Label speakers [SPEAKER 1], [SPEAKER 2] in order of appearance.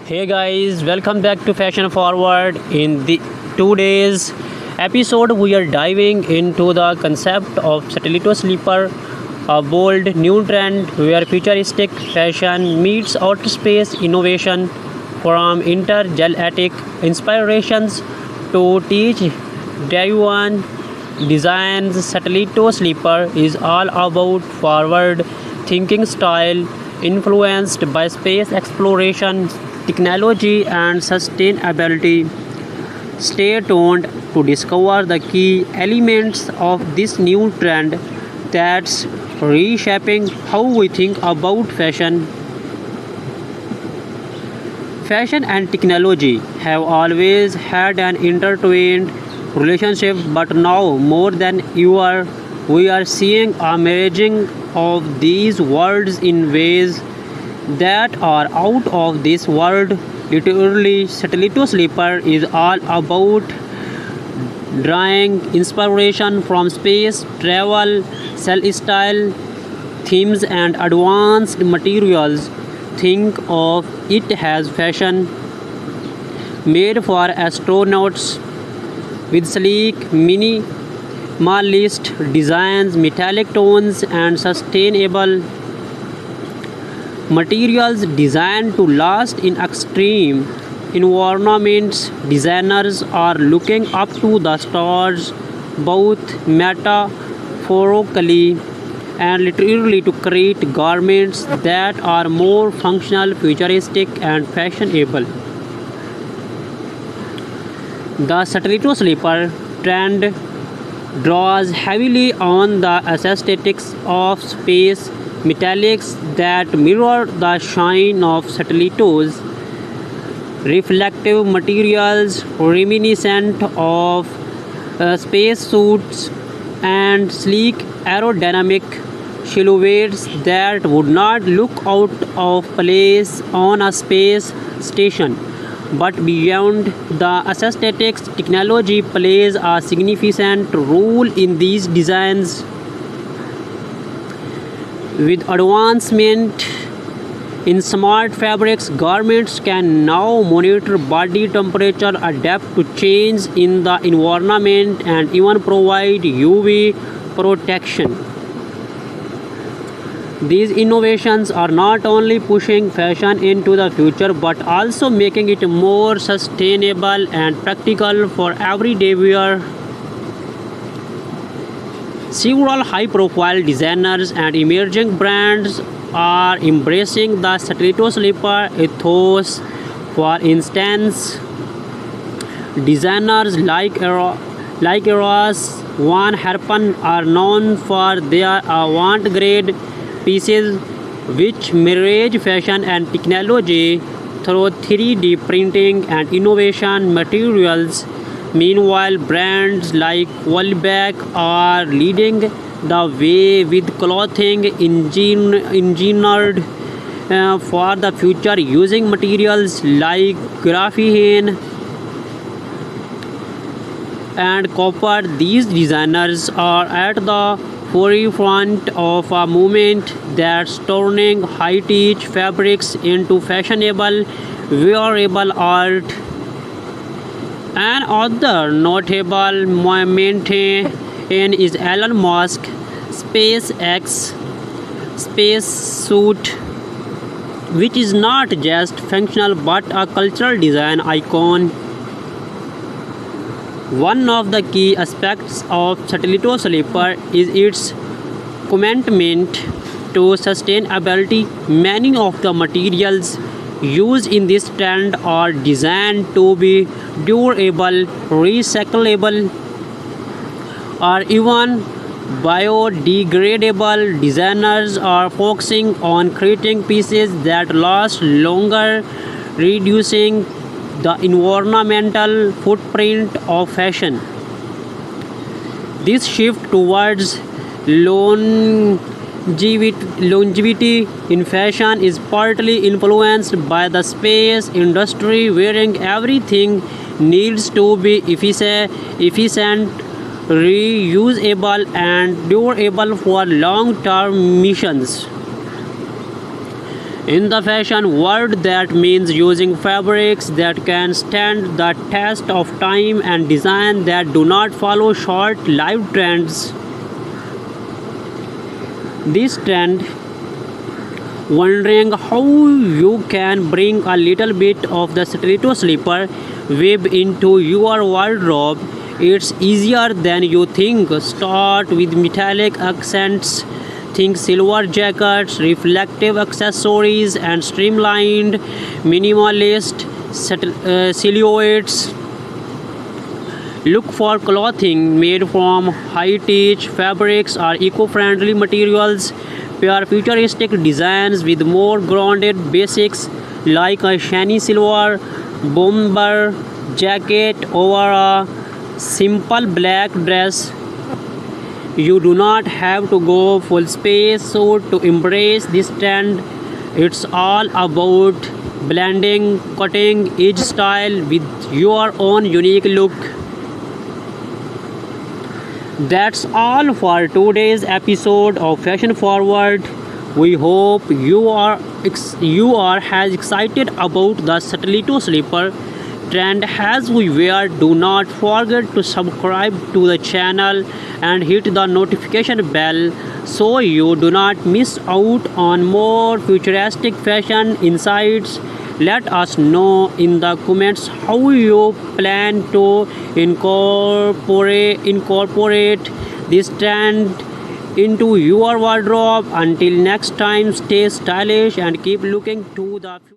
[SPEAKER 1] Hey guys, welcome back to Fashion Forward. In the today's episode, we are diving into the concept of Satellito Sleeper, a bold new trend where futuristic fashion meets outer space innovation from intergalactic inspirations to teach Dayuan Designs. Satellito Sleeper is all about forward thinking style influenced by space exploration, technology, and sustainability. Stay tuned to discover the key elements of this new trend that's reshaping how we think about fashion. Fashion and technology have always had an intertwined relationship, but now more than ever, we are seeing a merging of these worlds in ways that are out of this world. Literally, Satellito Sleeper is all about drawing inspiration from space travel, celestial themes, and advanced materials. Think of it as fashion made for astronauts with sleek, minimalist designs, metallic tones, and sustainable materials designed to last in extreme environments. Designers are looking up to the stars, both metaphorically and literally, to create garments that are more functional, futuristic, and fashionable. The Satellito Sleeper trend draws heavily on the aesthetics of space metallics that mirror the shine of satellitos, reflective materials reminiscent of spacesuits, and sleek aerodynamic silhouettes that would not look out of place on a space station. But beyond the aesthetics, technology plays a significant role in these designs. With advancement in smart fabrics, garments can now monitor body temperature, adapt to change in the environment, and even provide UV protection. These innovations are not only pushing fashion into the future but also making it more sustainable and practical for everyday wear. Several high profile designers and emerging brands are embracing the Satellito Sleeper ethos. For instance, designers like Eros Van Herpen are known for their avant-garde pieces which marriage fashion and technology through 3D printing and innovation materials. Meanwhile, brands like Wallback are leading the way with clothing engineered for the future using materials like graphene and copper. These designers are at the forefront of a movement that's turning high-tech fabrics into fashionable, wearable art. Another notable momentum is Elon Musk SpaceX spacesuit, which is not just functional but a cultural design icon. One of the key aspects of Satellito Sleeper is its commitment to sustainability. Many of the materials used in this trend are designed to be durable, recyclable, or even biodegradable. Designers are focusing on creating pieces that last longer, reducing the environmental footprint of fashion. This shift towards longevity in fashion is partly influenced by the space industry, wherein everything needs to be efficient, reusable, and durable for long term missions. In the fashion world, that means using fabrics that can stand the test of time and design that do not follow short-lived trends. This trend, wondering how you can bring a little bit of the stiletto slipper web into your wardrobe. It's easier than you think. Start with metallic accents. Think silver jackets, reflective accessories, and streamlined minimalist silhouettes. Look for clothing made from high-tech fabrics or eco-friendly materials. Pair futuristic designs with more grounded basics like a shiny silver bomber jacket over a simple black dress. You do not have to go full space suit to embrace this trend. It's all about blending cutting edge style with your own unique look. That's all for today's episode of Fashion Forward. We hope you are as excited about the stiletto slipper trend as we were. Do not forget to subscribe to the channel and hit the notification bell so you do not miss out on more futuristic fashion insights. Let us know in the comments how you plan to incorporate this trend into your wardrobe. Until next time, stay stylish and keep looking to the future.